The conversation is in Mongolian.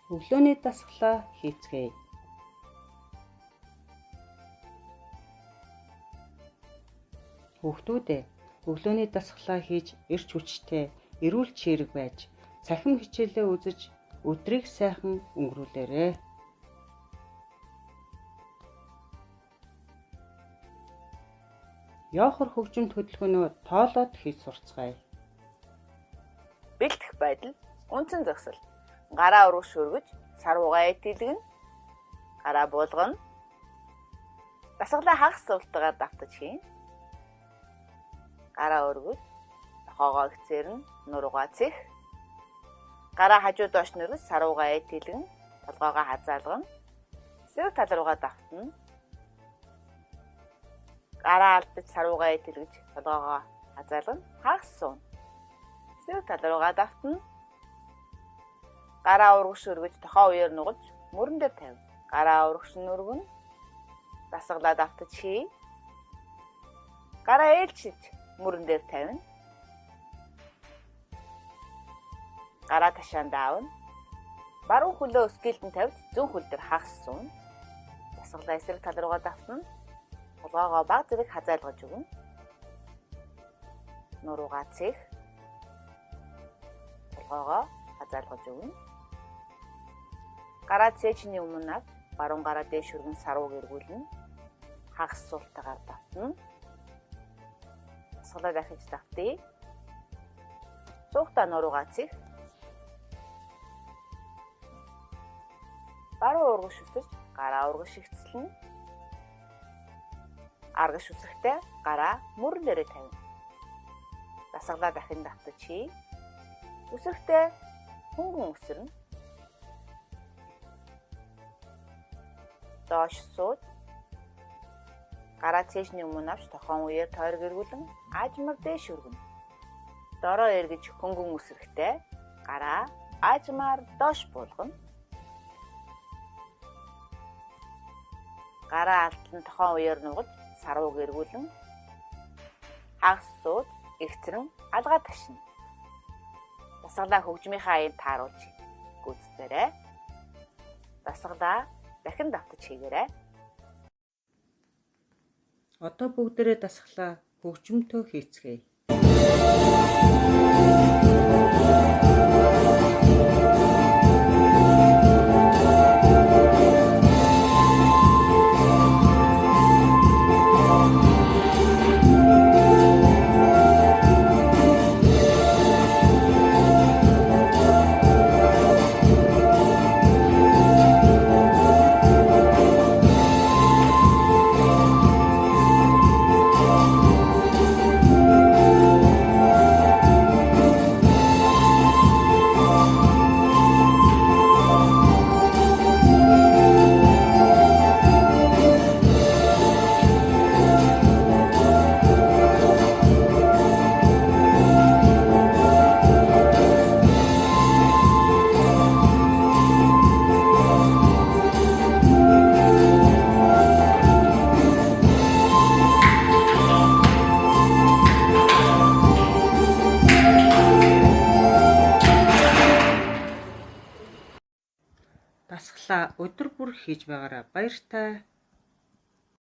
Өглөөний дасгалаа хийцгээе. Хүүхдүүдээ өглөөний дасгалаа хийж эрч хүчтэй, эрүүл чирэг байж, цахим хичээлээ үзэж өдрийг сайхан өнгөрүүлээрэй. Яохор хөгжимд хөдөлгөөнөө тоолоод хийж сурцгаая. Бэлтгэх байдал, үндсэн зогсол. Гараа урагш өргөж, сарвуугаа эдэлгэн, гараа буулгана. Дасгалаа хагас сувлтагаар давтаж хийн. Гараа өргөж, хоогоо гцээрн, нуруугаа цэх. Гараа хажуу доош нөргөж, сарвуугаа эдэлгэн, толгоогоо хазаалгана. Эсрэг тал руугаа давтана. Гараа алдаж, сарвуугаа эдэлгэж, толгоогоо хазаалгана. Хагас сууна. Эсрэг тал руугаа давтана. Гараа урагш өргөж, тохоо үеэр нугаж, мөрөн дээр тавина. Гараа урагш нүргэн, дасгалаа давтаж хий. Гараа ээлжиж, мөрөн дээр тавина. Гараа ташаанд аавна. Баруун хөлөө өсгөлдөн тавьж, зүүн хөл дээр хагас сууна. Дасгалаа эсрэг тал руугаа давтана. Толгоогоо баг зэрэг хазаалгаж өгнө. Нуруугаа цэх. Толгоогоо хазаалгаж өгнө. Гараа цээжний өмнө авч, баруун гараа дээш өргөн сарууг эргүүлнэ. Хагас суултаагаар давтна. Дасгалаа дахиж давтъя. Цуухтаа нуруугаа цэх. Баруун урагш үсэж, гараа урагш ихцэлнэ. Аргаш үсэхдээ гараа мөрөн дээрээ тавина. Дасгалаа дахин давтаж хий. Үсрэхдээ хөнгөн үсэрнэ. Доош сууд. Гараа цээжний өмнө авч тохон үеэр тойрог эргүүлэн аажмаар дээш өргөнө. Дороо эргэж хөнгөн үсрэхдээ гараа аажмаар доош буулгана. Гараа алдлан тохон үеэр нугаж сарууг эргүүлэн хагас сууд эгцрэн алгаа ташина. Дасгалаа хөгжмийнхаа аянд тааруулж гүйцэтгэрэй. Дасгалаа дахин давтаж хийгээрэй. Одоо бүгдээрээ дасгалаа хөгжмөнтөө хийцгээе. Дасгалаа өдөр бүр хийж байгаарай. Баяртай.